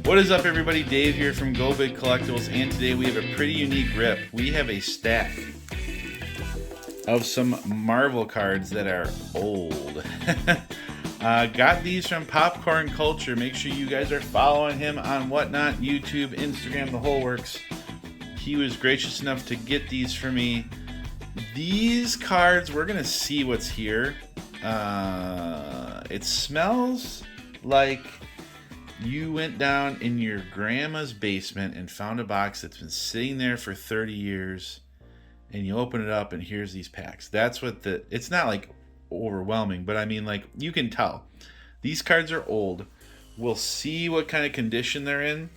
What is up, everybody? Dave here from Go Big Collectibles, and today we have a pretty unique rip. We have a stack of some Marvel cards that are old. Got these from Popcorn Culture. Make sure you guys are following him on Whatnot, YouTube, Instagram, the whole works. He was gracious enough to get these for me. These cards, we're going to see what's here. It smells like you went down in your grandma's basement and found a box that's been sitting there for 30 years, and you open it up and here's these packs. That's what it's not like overwhelming, but I mean, like, you can tell. These cards are old. We'll see what kind of condition they're in.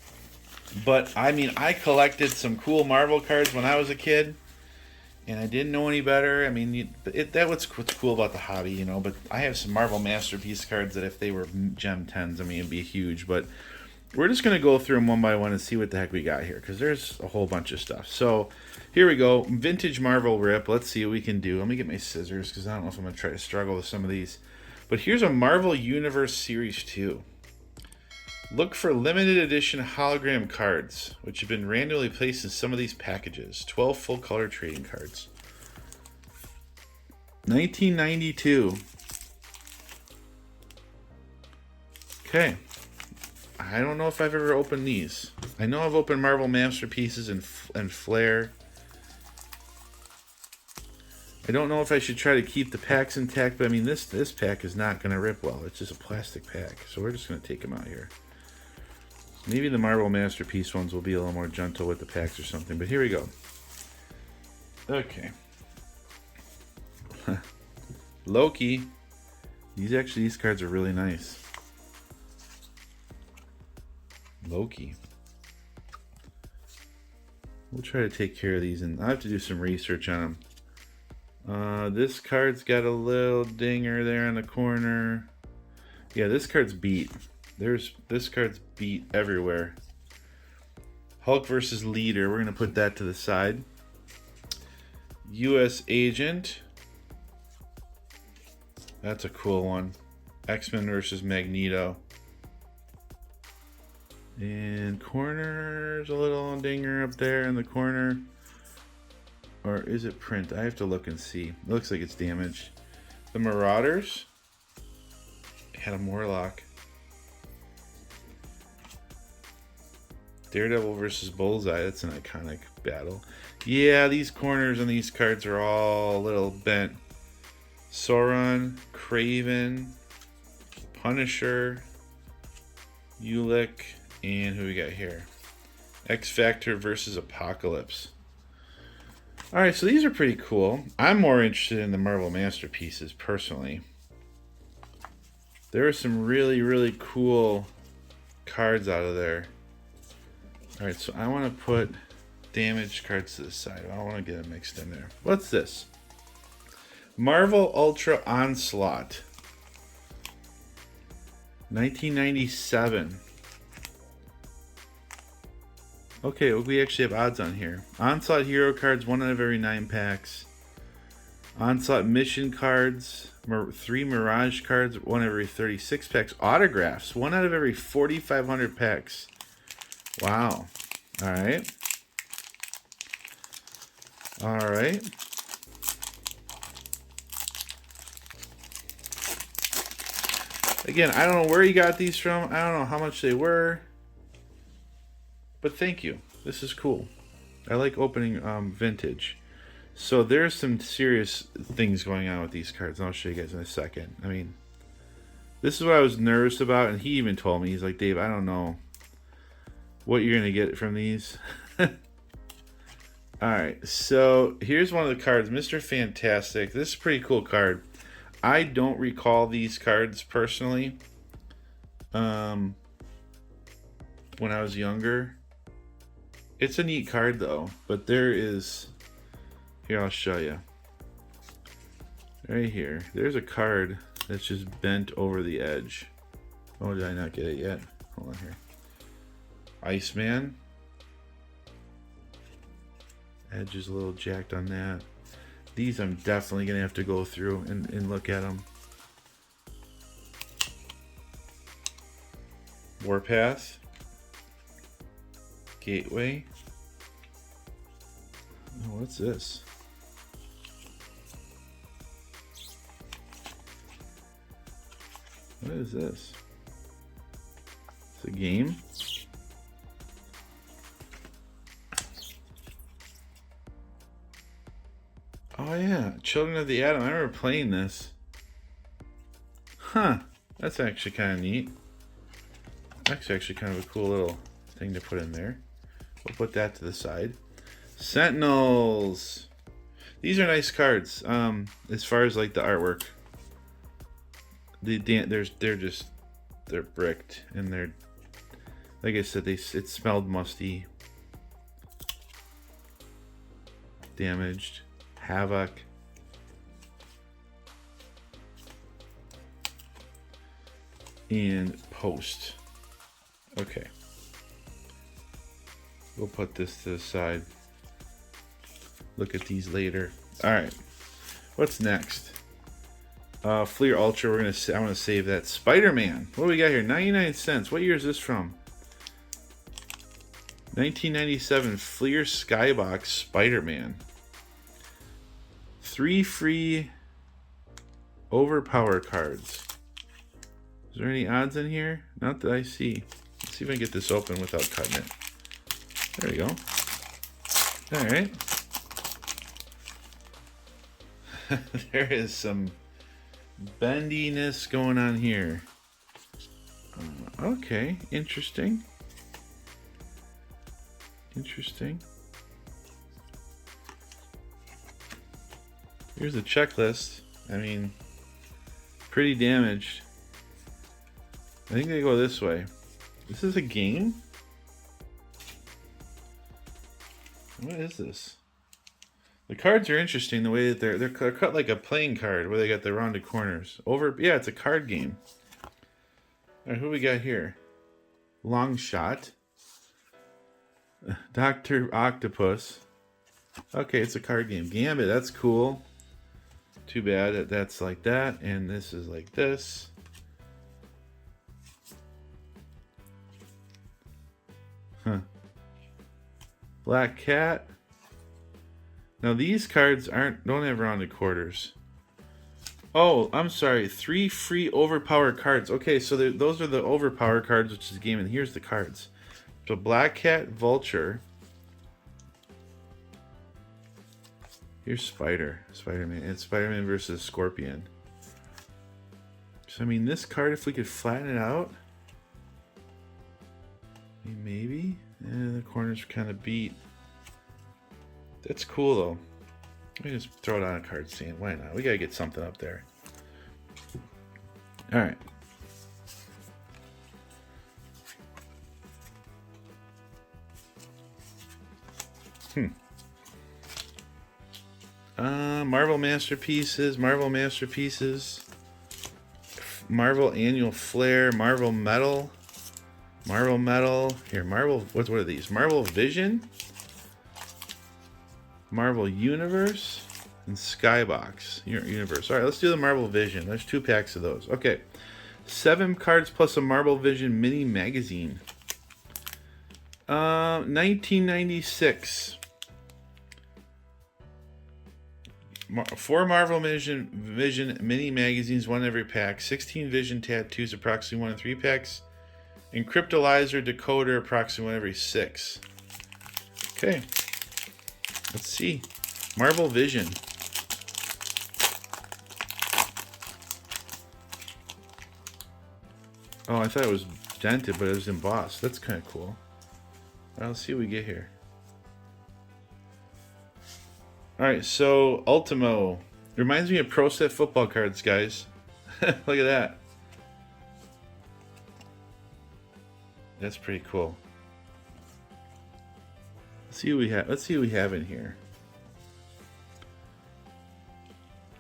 But I mean, I collected some cool Marvel cards when I was a kid, and I didn't know any better. I mean, what's cool about the hobby, you know. But I have some Marvel Masterpiece cards that if they were Gem 10s, I mean, it'd be huge. But we're just going to go through them one by one and see what the heck we got here, because there's a whole bunch of stuff. So here we go. Vintage Marvel rip. Let's see what we can do. Let me get my scissors, because I don't know if I'm going to try to struggle with some of these. But here's a Marvel Universe Series 2. Look for limited edition hologram cards, which have been randomly placed in some of these packages. 12 full color trading cards. 1992. Okay. I don't know if I've ever opened these. I know I've opened Marvel Masterpieces and Flair. I don't know if I should try to keep the packs intact, but I mean, this pack is not going to rip well. It's just a plastic pack. So we're just going to take them out here. Maybe the Marvel Masterpiece ones will be a little more gentle with the packs or something, but here we go. Okay. Loki. These cards are really nice. Loki. We'll try to take care of these, and I have to do some research on them. This card's got a little dinger there in the corner. Yeah, this card's beat. This card's beat everywhere. Hulk versus Leader. We're going to put that to the side. U.S. Agent. That's a cool one. X-Men versus Magneto. And corner's a little dinger up there in the corner. Or is it print? I have to look and see. It looks like it's damaged. The Marauders. Adam Warlock. Daredevil versus Bullseye. That's an iconic battle. Yeah, these corners on these cards are all a little bent. Sauron, Kraven, Punisher, Ulick, and who we got here? X-Factor versus Apocalypse. Alright, so these are pretty cool. I'm more interested in the Marvel Masterpieces, personally. There are some really, really cool cards out of there. Alright, so I want to put damaged cards to the side. I don't want to get them mixed in there. What's this? Marvel Ultra Onslaught. 1997. Okay, well, we actually have odds on here. Onslaught Hero cards, 1 out of every 9 packs. Onslaught Mission cards, 3 Mirage cards, 1 out of every 36 packs. Autographs, 1 out of every 4,500 packs. Wow. All right. All right. Again, I don't know where you got these from. I don't know how much they were. But thank you. This is cool. I like opening vintage. So there's some serious things going on with these cards, and I'll show you guys in a second. I mean, this is what I was nervous about, and he even told me, he's like, Dave, I don't know what you're going to get from these. Alright, so here's one of the cards, Mr. Fantastic. This is a pretty cool card. I don't recall these cards personally when I was younger. It's a neat card though, but there is, here I'll show you. Right here, there's a card that's just bent over the edge. Oh, did I not get it yet? Hold on here. Iceman. Edge is a little jacked on that. These I'm definitely going to have to go through and look at them. Warpath. gateway. Oh, what's this? What is this? It's a game? Oh yeah, Children of the Atom. I remember playing this. Huh. That's actually kind of neat. That's actually kind of a cool little thing to put in there. We'll put that to the side. Sentinels. These are nice cards. As far as like the artwork, they're bricked and they're, like I said, it smelled musty, damaged, Havoc. And Post. Okay. We'll put this to the side. Look at these later. All right. What's next? Fleer Ultra. I want to save that. Spider-Man. What do we got here? 99 cents. What year is this from? 1997. Fleer Skybox Spider-Man. 3 free overpower cards. Is there any odds in here? Not that I see. Let's see if I can get this open without cutting it. There we go. All right. There is some bendiness going on here. Okay, interesting. Interesting. Here's the checklist. I mean, pretty damaged. I think they go this way. This is a game? What is this? The cards are interesting the way that they're cut like a playing card where they got the rounded corners. Yeah, it's a card game. All right, who we got here? Long Shot. Dr. Octopus. Okay, it's a card game. Gambit, that's cool. Too bad that that's like that, and this is like this. Huh. Black Cat. Now these cards don't have rounded quarters. Oh, I'm sorry. 3 free overpower cards. Okay, so those are the overpower cards, which is the game, and here's the cards. So Black Cat, Vulture. Here's Spider-Man. It's Spider-Man versus Scorpion. So I mean, this card, if we could flatten it out, maybe. The corners are kind of beat. That's cool though. Let me just throw it on a card stand. Why not? We gotta get something up there. All right. Marvel Masterpieces, Marvel Annual Flair, Marvel Metal. Here, what are these? Marvel Vision, Marvel Universe, and Skybox. Universe. All right, let's do the Marvel Vision. There's 2 packs of those. Okay. 7 cards plus a Marvel Vision mini magazine. 1996. 4 Marvel Vision mini magazines, 1 in every pack. 16 Vision tattoos, approximately 1 in 3 packs. And Cryptolyzer decoder, approximately 1 every 6. Okay. Let's see. Marvel Vision. Oh, I thought it was dented, but it was embossed. That's kind of cool. All right, let's see what we get here. All right, so Ultimo. Reminds me of Pro Set football cards, guys. Look at that. That's pretty cool. Let's see what we have. Let's see what we have in here.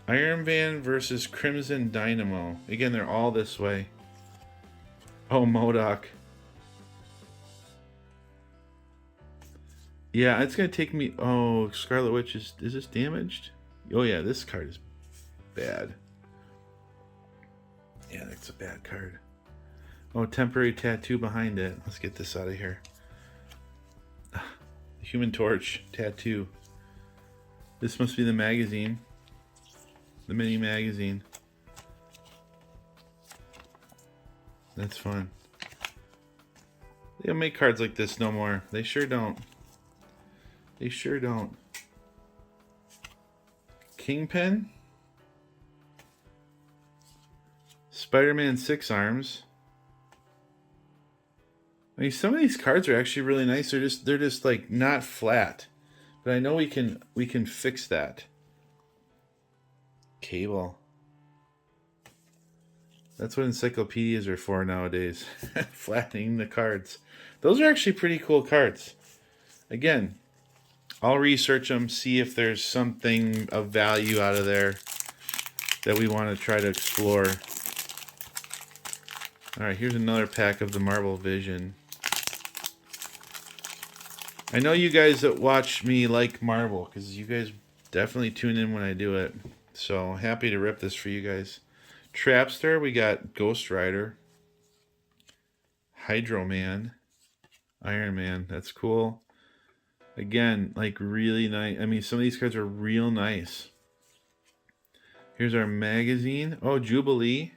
Iron Man versus Crimson Dynamo. Again, they're all this way. Oh, MODOK. Yeah, it's gonna take me. Oh, Scarlet Witch is this damaged? Oh yeah, this card is bad. Yeah, that's a bad card. Oh, temporary tattoo behind it. Let's get this out of here. Human Torch tattoo. This must be the magazine. The mini magazine. That's fun. They don't make cards like this no more. They sure don't. They sure don't. Kingpin. Spider-Man 6 Arms. I mean, some of these cards are actually really nice. They're just like not flat. But I know we can fix that. Cable. That's what encyclopedias are for nowadays. Flattening the cards. Those are actually pretty cool cards. Again, I'll research them, see if there's something of value out of there that we want to try to explore. Alright, here's another pack of the Marvel Vision. I know you guys that watch me like Marvel, because you guys definitely tune in when I do it. So, happy to rip this for you guys. Trapster, we got Ghost Rider. Hydro Man. Iron Man, that's cool. Again, like really nice. I mean, some of these cards are real nice. Here's our magazine. Oh, Jubilee.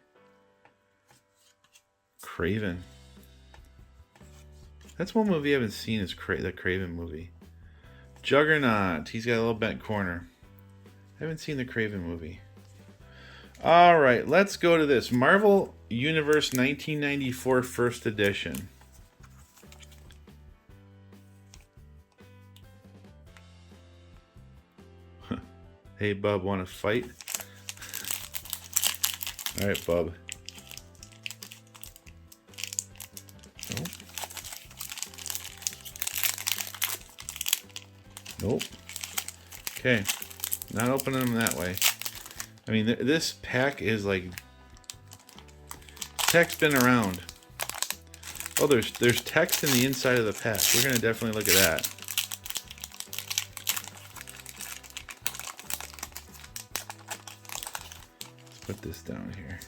Craven. That's one movie I haven't seen is the Craven movie. Juggernaut. He's got a little bent corner. I haven't seen the Craven movie. Alright, let's go to this. Marvel Universe 1994 First Edition. Hey, Bub, want to fight? Alright, Bub. Nope. Nope. Okay. Not opening them that way. I mean, this pack is like... Tech's been around. Oh, there's text in the inside of the pack. We're going to definitely look at that. Let's put this down here.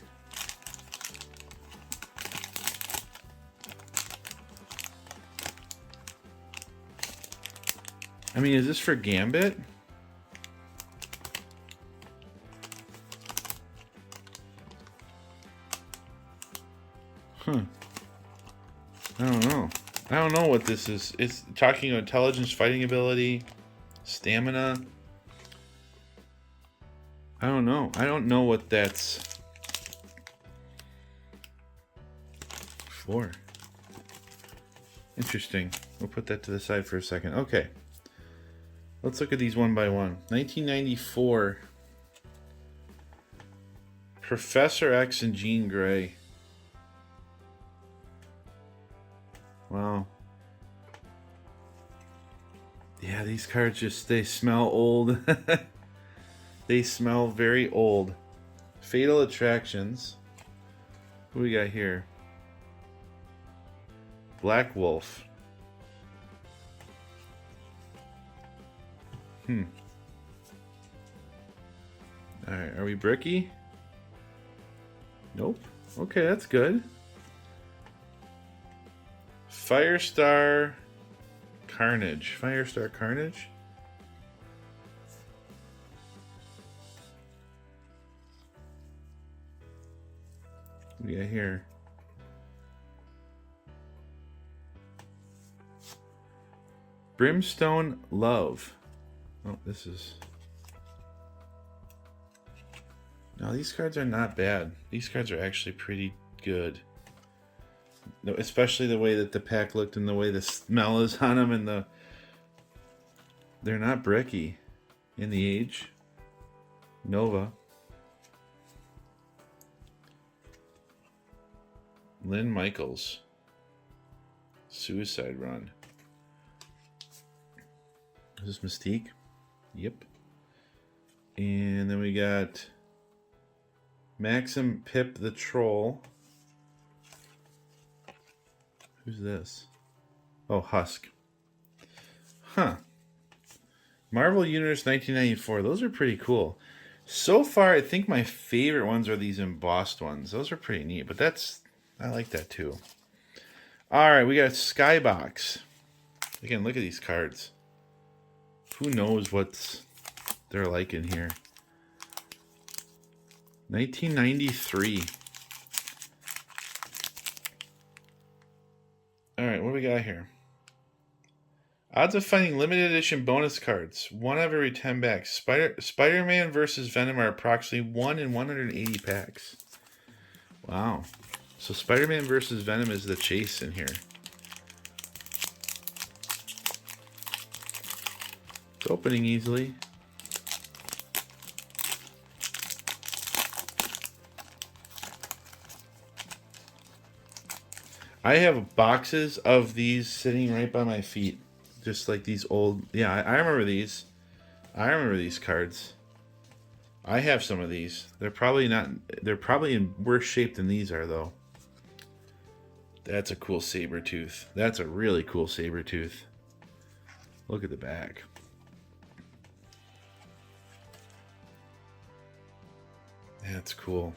I mean, is this for Gambit? Huh. I don't know. I don't know what this is. It's talking about intelligence, fighting ability, stamina. I don't know. I don't know what that's for. Interesting. We'll put that to the side for a second. Okay. Let's look at these one by one. 1994. Professor X and Jean Grey. Wow. Yeah, these cards just, they smell old. They smell very old. Fatal Attractions. What do we got here? Black Wolf. Alright, are we bricky? Nope. Okay, that's good. Firestar Carnage. Firestar Carnage? What do we got here? Brimstone Love. Oh, this is... No, these cards are not bad. These cards are actually pretty good. No, especially the way that the pack looked and the way the smell is on them and the... They're not bricky. In the Age. Nova. Lynn Michaels. Suicide Run. Is this Mystique? Yep. And then we got Maxim Pip the Troll. Who's this? Oh, Husk. Huh. Marvel Universe 1994. Those are pretty cool. So far, I think my favorite ones are these embossed ones. Those are pretty neat, but I like that too. Alright, we got Skybox. Again, look at these cards. Who knows what they're like in here. 1993. Alright, what do we got here? Odds of finding limited edition bonus cards. 1 out of every 10 packs. Spider-Man versus Venom are approximately 1 in 180 packs. Wow. So Spider-Man versus Venom is the chase in here. It's opening easily. I have boxes of these sitting right by my feet. Just like these old... Yeah, I remember these. I remember these cards. I have some of these. They're probably not... They're probably in worse shape than these are, though. That's a cool Sabretooth. That's a really cool Sabretooth. Look at the back. That's cool.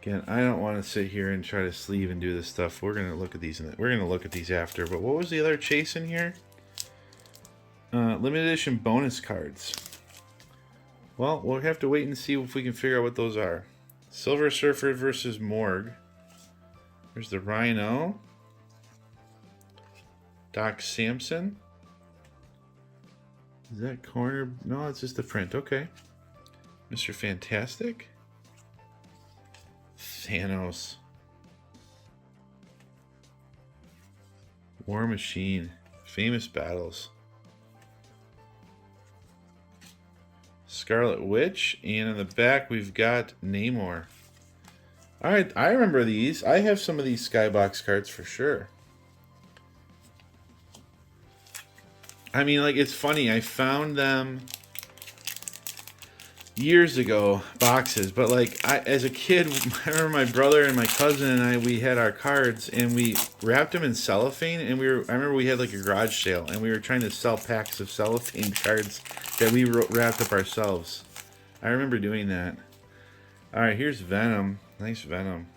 Again, I don't want to sit here and try to sleeve and do this stuff. We're gonna look at these. We're gonna look at these after. But what was the other chase in here? Limited edition bonus cards. Well, we'll have to wait and see if we can figure out what those are. Silver Surfer versus Morgue. There's the Rhino. Doc Samson. Is that corner? No, it's just the print. Okay. Mr. Fantastic. Thanos. War Machine. Famous Battles. Scarlet Witch. And in the back we've got Namor. Alright, I remember these. I have some of these Skybox cards for sure. I mean, like, it's funny. I found them years ago, boxes, but like as a kid, I remember my brother and my cousin and I, we had our cards and we wrapped them in cellophane, and I remember we had like a garage sale and we were trying to sell packs of cellophane cards that we wrapped up ourselves. I remember doing that. Alright, here's Venom. Nice Venom.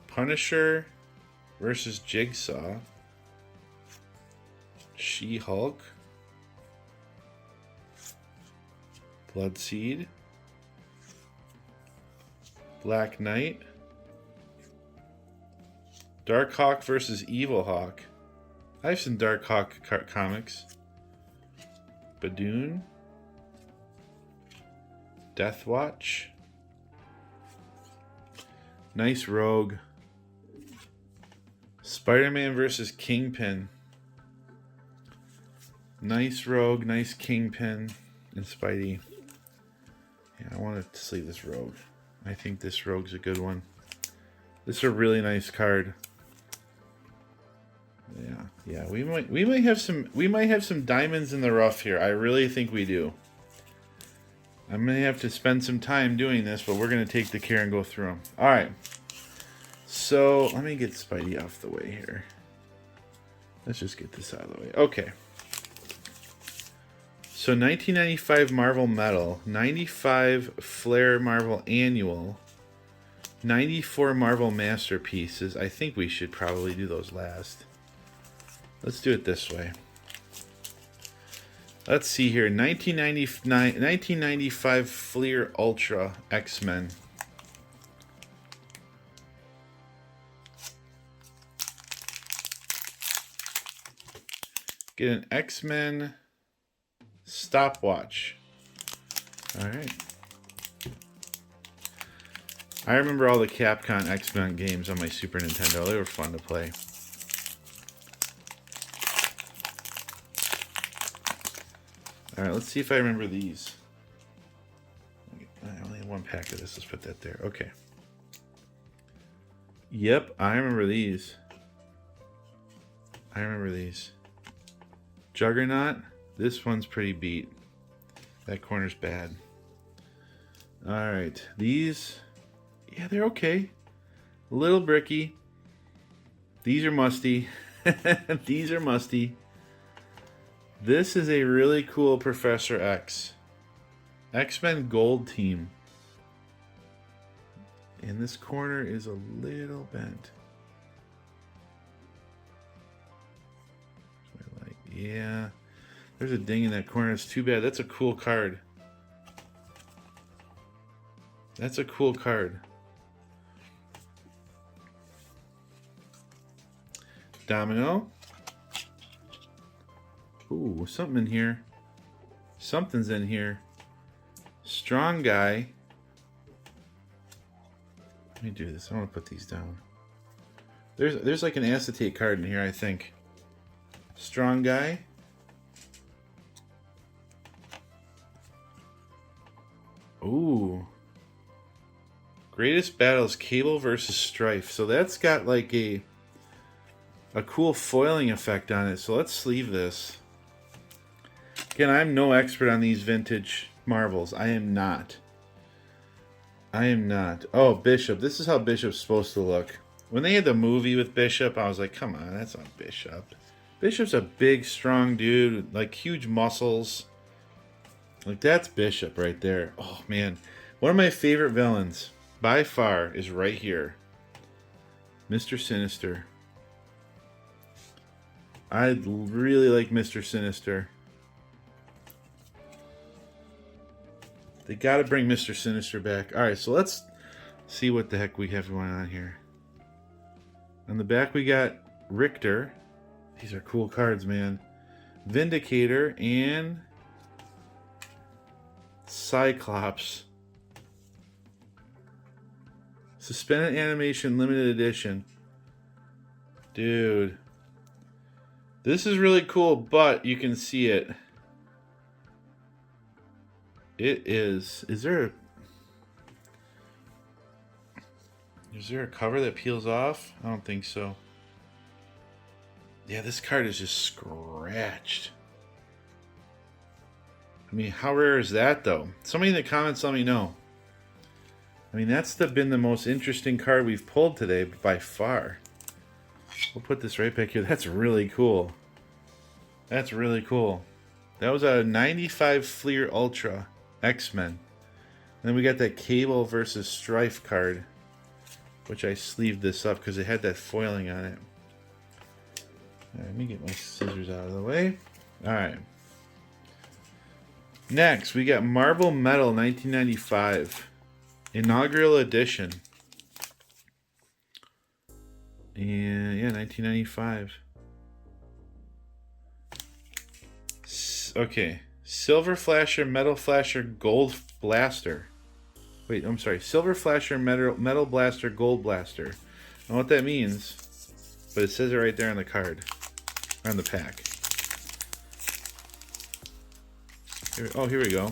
Punisher versus Jigsaw. She-Hulk. Bloodseed. Black Knight. Darkhawk versus Evil Hawk. I have some Darkhawk comics. Badoon. Deathwatch. Nice Rogue. Spider-Man versus Kingpin. Nice Rogue, nice Kingpin, and Spidey. Yeah, I want to sleeve this Rogue. I think this Rogue's a good one. This is a really nice card. Yeah. We might have some diamonds in the rough here. I really think we do. I'm gonna have to spend some time doing this, but we're gonna take the care and go through them. All right. So let me get Spidey off the way here. Let's just get this out of the way. Okay. So 1995 Marvel Metal, 95 Flair Marvel Annual, 94 Marvel Masterpieces. I think we should probably do those last. Let's do it this way. Let's see here. 1995 Fleer Ultra X-Men. Get an X-Men stopwatch. Alright. I remember all the Capcom X-Men games on my Super Nintendo. They were fun to play. Alright, let's see if I remember these. I only have one pack of this. Let's put that there. Okay. Yep, I remember these. Juggernaut. This one's pretty beat. That corner's bad. Alright, these... Yeah, they're okay. A little bricky. These are musty. These are musty. This is a really cool Professor X. X-Men Gold Team. And this corner is a little bent. Yeah. There's a ding in that corner. It's too bad. That's a cool card. That's a cool card. Domino. Ooh, something in here. Something's in here. Strong guy. Let me do this. I want to put these down. There's like an acetate card in here, I think. Strong guy. Ooh. Greatest battles, Cable versus Strife. So that's got like a cool foiling effect on it. So let's sleeve this. Again, I'm no expert on these vintage marbles. I am not. I am not. Oh, Bishop. This is how Bishop's supposed to look. When they had the movie with Bishop, I was like, come on, that's not Bishop. Bishop's a big, strong dude, like huge muscles. Like, that's Bishop right there. Oh, man. One of my favorite villains, by far, is right here. Mr. Sinister. I really like Mr. Sinister. They gotta bring Mr. Sinister back. Alright, so let's see what the heck we have going on here. On the back we got Richter. These are cool cards, man. Vindicator and Cyclops. Suspended Animation Limited Edition. Dude. This is really cool, but you can see it. It is. Is there a cover that peels off? I don't think so. Yeah, this card is just scratched. I mean, how rare is that, though? Somebody in the comments let me know. I mean, that's been the most interesting card we've pulled today by far. We'll put this right back here. That's really cool. That's really cool. That was a 95 Fleer Ultra X-Men. And then we got that Cable versus Strife card, which I sleeved this up because it had that foiling on it. All right, let me get my scissors out of the way. All right. Next, we got Marvel Metal 1995. Inaugural edition. And yeah, 1995. Okay. Silver Flasher, Metal Flasher, Gold Blaster. Wait, I'm sorry. Silver Flasher, Metal Blaster, Gold Blaster. I don't know what that means, but it says it right there on the card. On the pack. Here we go.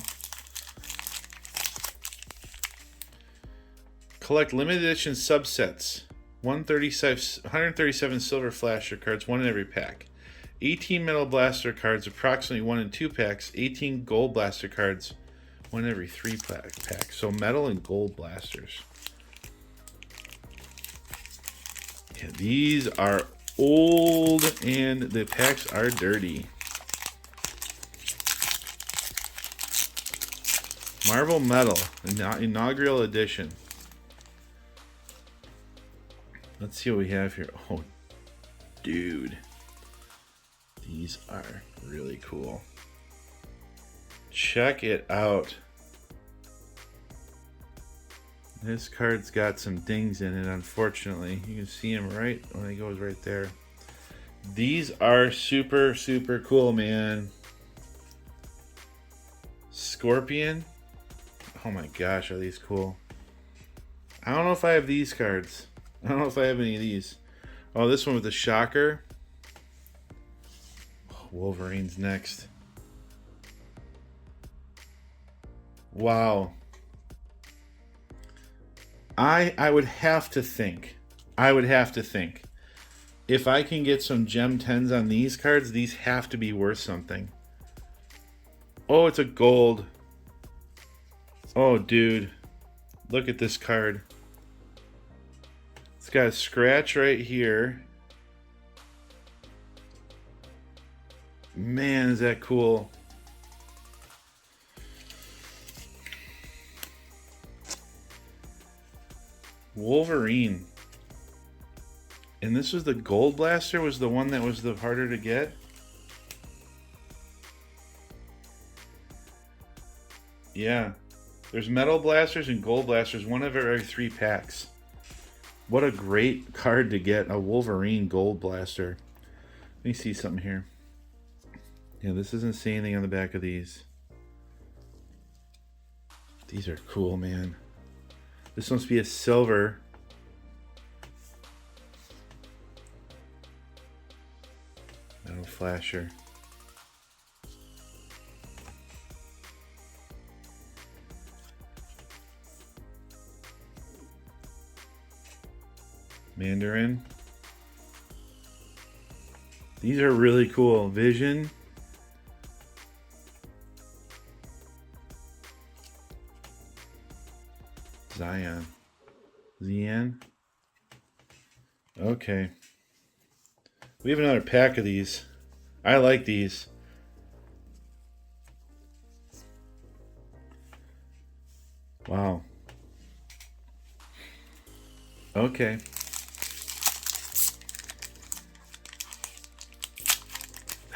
Collect limited edition subsets. 137 Silver Flasher cards, one in every pack. 18 Metal Blaster cards, approximately 1 in 2 packs. 18 Gold Blaster cards, 1 in every 3 packs. So Metal and Gold Blasters. Yeah, these are old and the packs are dirty. Marvel Metal, inaugural edition. Let's see what we have here. Oh, dude. These are really cool. Check it out. This card's got some dings in it, unfortunately. You can see them right when it goes right there. These are super, super cool, man. Scorpion. Oh my gosh, are these cool. I don't know if I have these cards. I don't know if I have any of these. Oh, this one with the shocker. Oh, Wolverine's next. Wow. I would have to think. If I can get some gem 10s on these cards, these have to be worth something. Oh, it's a gold. Oh, dude. Look at this card. It's got a scratch right here. Man, is that cool. Wolverine. And this was the Gold Blaster, was the one that was the harder to get. Yeah. There's metal blasters and gold blasters, one of every 3 packs. What a great card to get, a Wolverine gold blaster. Let me see something here. Yeah, this doesn't say anything on the back of these. These are cool, man. This must be a silver. Metal flasher. Mandarin. These are really cool. Vision. Zion. Zian. Okay. We have another pack of these. I like these. Wow. Okay.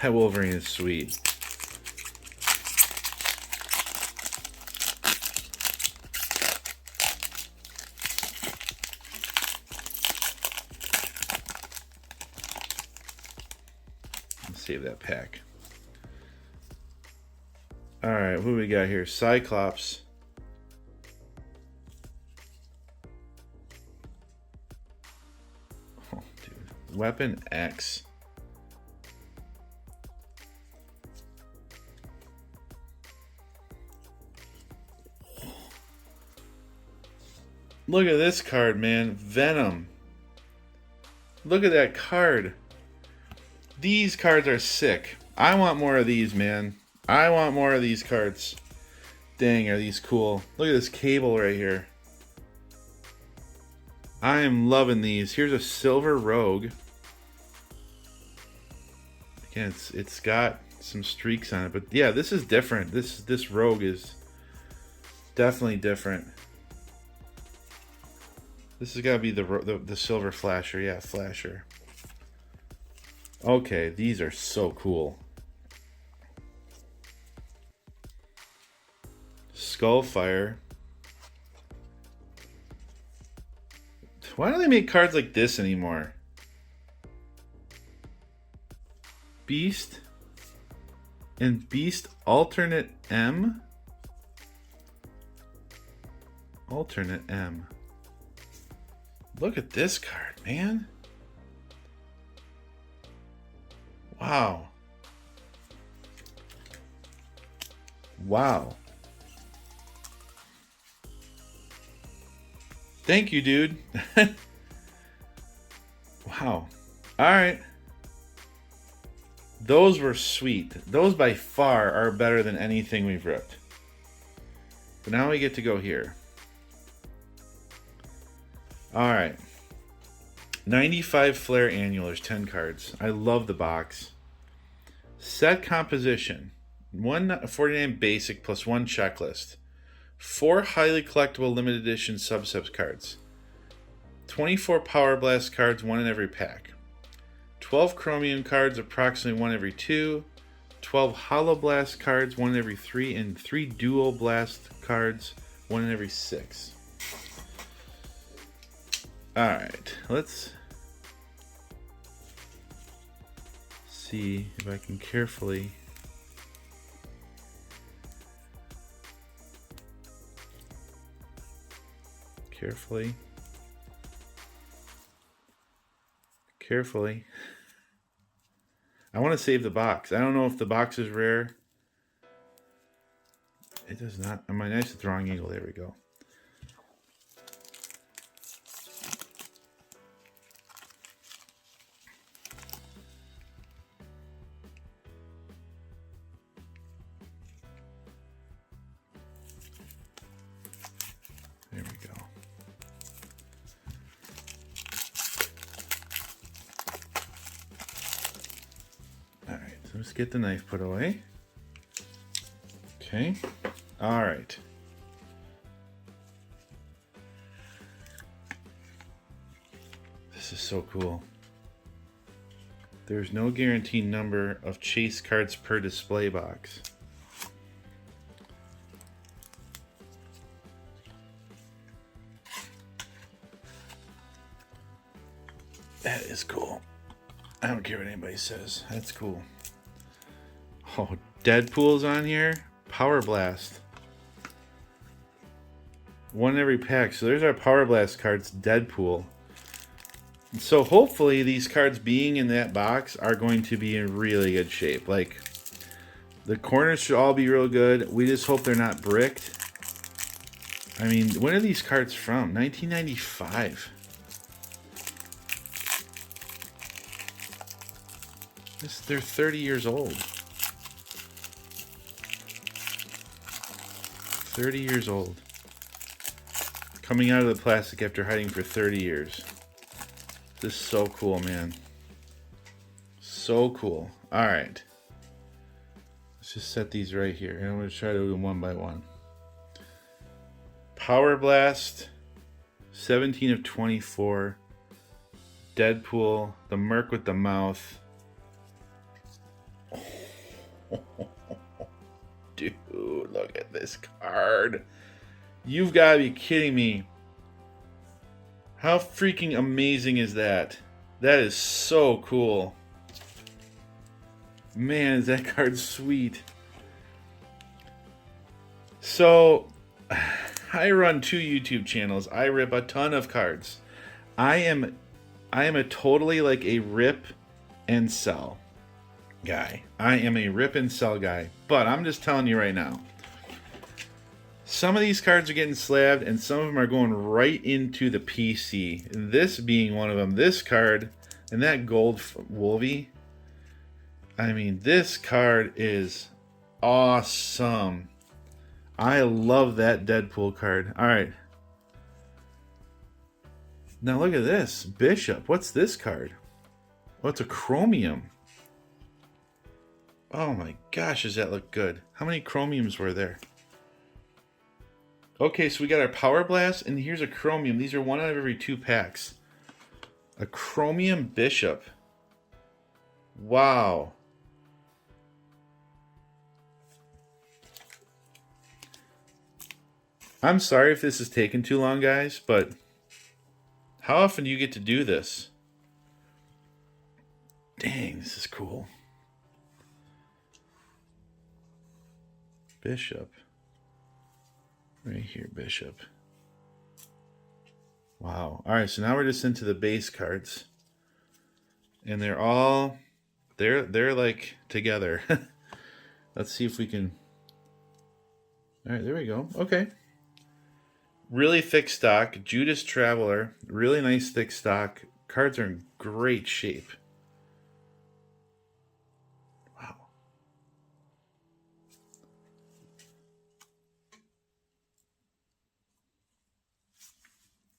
That Wolverine is sweet. Let's save that pack. Alright, what do we got here? Cyclops. Oh, dude. Weapon X. Look at this card, man. Venom. Look at that card. These cards are sick. I want more of these, man. I want more of these cards. Dang, are these cool. Look at this Cable right here. I am loving these. Here's a silver Rogue. Again, it's got some streaks on it, but yeah, this is different. This Rogue is definitely different. This has got to be the silver flasher. Yeah, flasher. Okay, these are so cool. Skullfire. Why don't they make cards like this anymore? Beast and Beast alternate M? Alternate M. Look at this card, man. Wow. Wow. Thank you, dude. Wow. Alright. Those were sweet. Those by far are better than anything we've ripped. But now we get to go here. Alright. 95 Flair Annual. There's 10 cards. I love the box. Set composition. 149 basic plus 1 checklist. 4 highly collectible limited edition subsets cards. 24 Power Blast cards, 1 in every pack. 12 Chromium cards, approximately 1 every 2. 12 Hollow Blast cards, 1 in every 3. And 3 Dual Blast cards, 1 in every 6. Alright, let's see if I can carefully I want to save the box. I don't know if the box is rare. It does not. Am I nice at the wrong angle? There we go. There we go. All right, so let's get the knife put away. Okay. All right. This is so cool. There's no guaranteed number of chase cards per display box. That is cool. I don't care what anybody says. That's cool. Oh, Deadpool's on here. Power Blast. One in every pack. So there's our Power Blast cards, Deadpool. So hopefully these cards being in that box are going to be in really good shape. Like, the corners should all be real good. We just hope they're not bricked. I mean, when are these cards from? 1995. They're 30 years old. 30 years old. Coming out of the plastic after hiding for 30 years. This is so cool, man. So cool. Alright. Let's just set these right here. And I'm going to try to do them one by one. Power Blast. 17 of 24. Deadpool. The Merc with the mouth. Dude, look at this card. You've got to be kidding me. How freaking amazing is that? That is so cool. Man, is that card sweet. So, I run 2 YouTube channels. I rip a ton of cards. I am a totally like a rip and sell guy. I am a rip and sell guy. But I'm just telling you right now. Some of these cards are getting slabbed, and some of them are going right into the PC. This being one of them. This card, and that gold Wolvie. I mean, this card is awesome. I love that Deadpool card. Alright. Now look at this. Bishop. What's this card? Oh, it's a chromium. Oh my gosh, does that look good. How many chromiums were there? Okay, so we got our Power Blast, and here's a chromium. These are 1 out of every 2 packs. A chromium Bishop. Wow. I'm sorry if this is taking too long, guys, but how often do you get to do this? Dang, this is cool. Bishop. Right here, Bishop. Wow. All right, so now we're just into the base cards. And they're all they're like together. Let's see if we can. All right, there we go. Okay. Really thick stock, Judas Traveler, really nice thick stock. Cards are in great shape. Wow.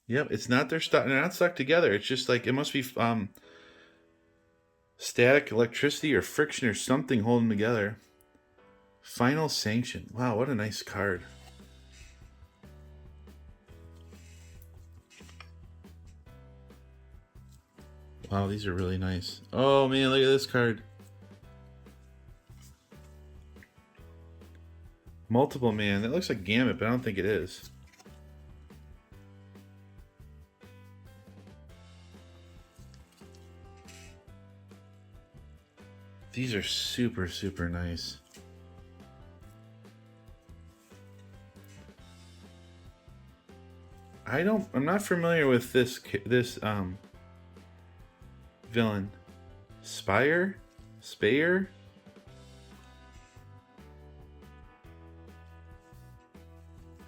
Yep, it's not they're not stuck together. It's just like it must be static electricity or friction or something holding them together. Final Sanction. Wow, what a nice card. Wow, these are really nice. Oh man, look at this card. Multiple Man. That looks like Gambit, but I don't think it is. These are super, super nice. I'm not familiar with this villain. Speyer?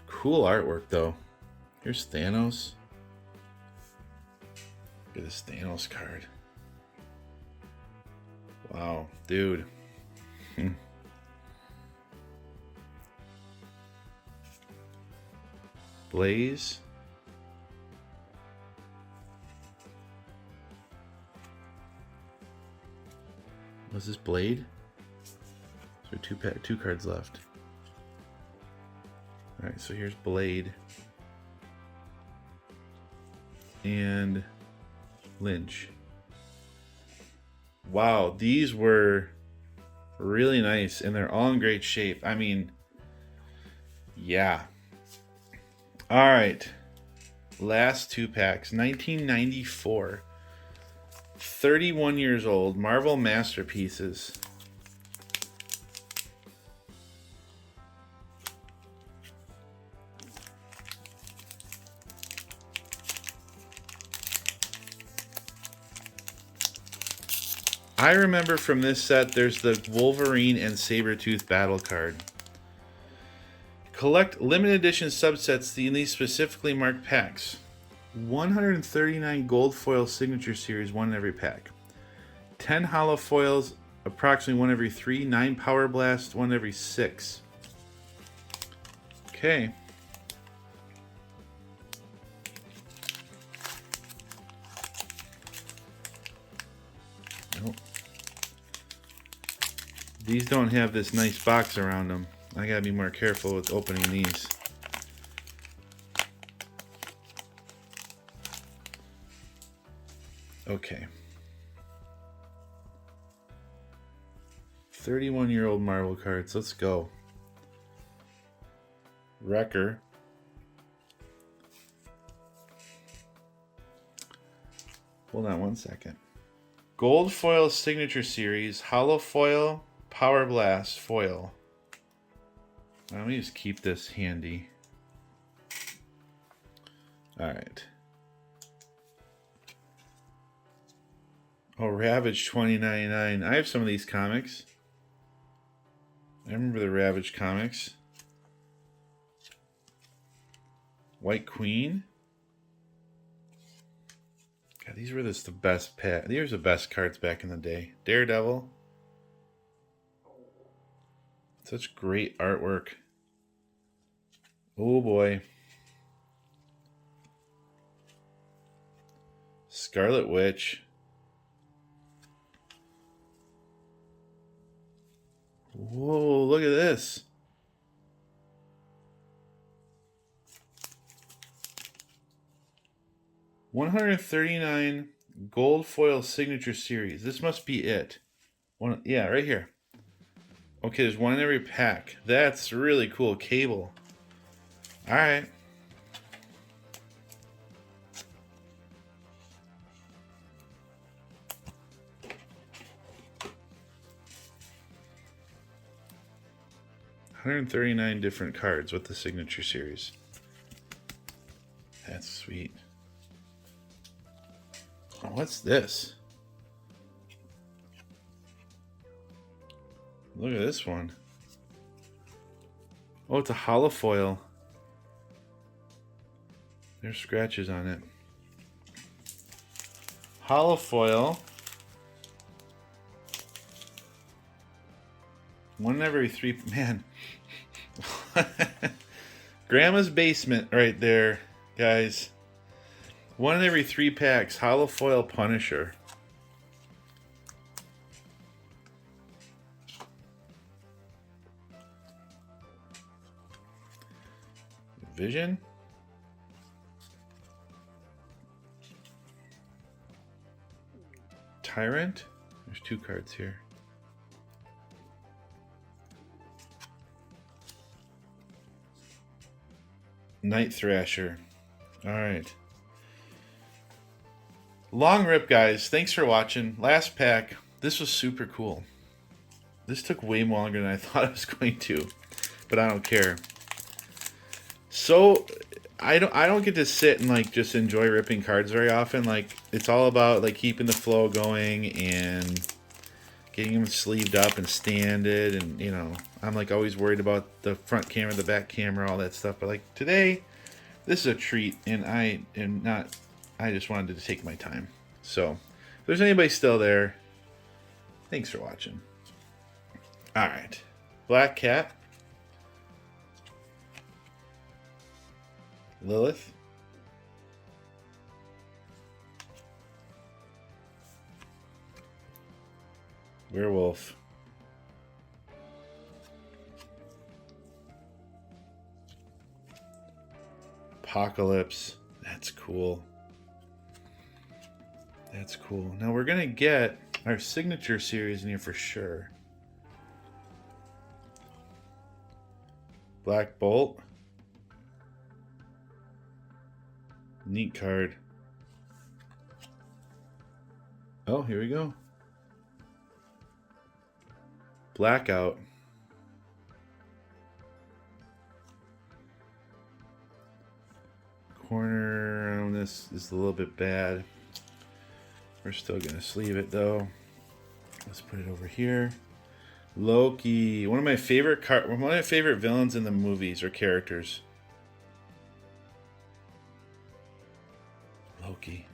Cool artwork though. Here's Thanos. Look at this Thanos card. Wow, dude. Blaze. Was this Blade? So two cards left. All right, so here's Blade and Lynch. Wow, these were really nice, and they're all in great shape. I mean, yeah. All right, last 2 packs. 1994. 31 years old. Marvel Masterpieces. I remember from this set, there's the Wolverine and Sabretooth battle card. Collect limited edition subsets in these specifically marked packs. 139 gold foil signature series, one in every pack. 10 hollow foils, approximately one every 3. 9 power blast, one every 6. Okay. Nope. These don't have this nice box around them. I gotta be more careful with opening these. Okay. 31-year-old Marvel cards. Let's go. Wrecker. Hold on one second. Gold foil signature series, hollow foil, power blast foil. Let me just keep this handy. All right. Oh, Ravage 2099. I have some of these comics. I remember the Ravage comics. White Queen. God, these were just the best pack. These were the best cards back in the day. Daredevil. Such great artwork. Oh boy. Scarlet Witch. Whoa, look at this. $139 gold foil signature series. This must be it. Yeah, right here. Okay, there's one in every pack. That's really cool. Cable. All right. $139 different cards with the signature series. That's sweet. Oh, what's this? Look at this one. Oh, it's a hollow foil. There's scratches on it. Hollow foil. One in every 3. Man. Grandma's basement right there, guys. One in every 3 packs. Hollow foil Punisher. Vision. Tyrant. There's 2 cards here. Night Thrasher. All right. Long rip, guys. Thanks for watching. Last pack. This was super cool. This took way longer than I thought it was going to, but I don't care. So I don't get to sit and like just enjoy ripping cards very often. Like it's all about like keeping the flow going and getting them sleeved up and standed, and you know, I'm like always worried about the front camera, the back camera, all that stuff. But like today, this is a treat, and I just wanted to take my time. So if there's anybody still there, thanks for watching. All right, Black Cat, Lilith, Werewolf, Apocalypse. That's cool. That's cool. Now we're gonna get our signature series in here for sure. Black Bolt. Neat card. Oh, here we go. Blackout. Corner on this is a little bit bad. We're still gonna sleeve it though. Let's put it over here. Loki, one of my favorite villains in the movies or characters. Loki.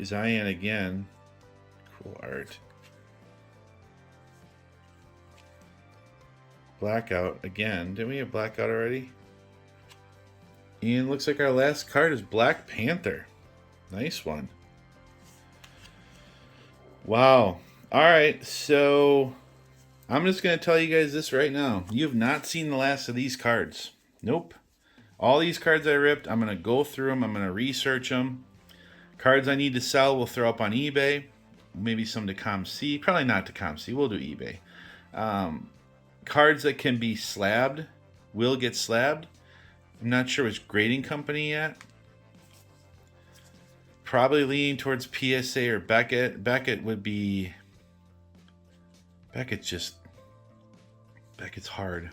Zion again. Cool art. Blackout again. Didn't we have Blackout already? And looks like our last card is Black Panther. Nice one. Wow. Alright, so I'm just going to tell you guys this right now. You have not seen the last of these cards. Nope. All these cards I ripped, I'm going to go through them. I'm going to research them. Cards I need to sell, we'll throw up on eBay. Maybe some to ComC. Probably not to ComC. We'll do eBay. Cards that can be slabbed will get slabbed. I'm not sure which grading company yet. Probably leaning towards PSA or Beckett. Beckett would be... Beckett's hard.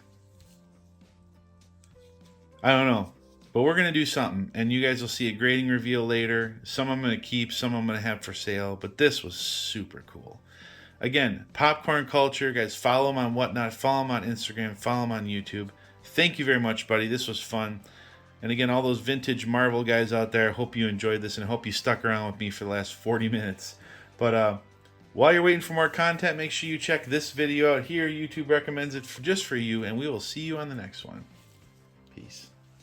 I don't know. But we're going to do something. And you guys will see a grading reveal later. Some I'm going to keep. Some I'm going to have for sale. But this was super cool. Again, Popcorn Culture. Guys, follow him on Whatnot. Follow him on Instagram. Follow him on YouTube. Thank you very much, buddy. This was fun. And again, all those vintage Marvel guys out there, hope you enjoyed this and hope you stuck around with me for the last 40 minutes. But while you're waiting for more content, make sure you check this video out here. YouTube recommends it just for you, and we will see you on the next one. Peace.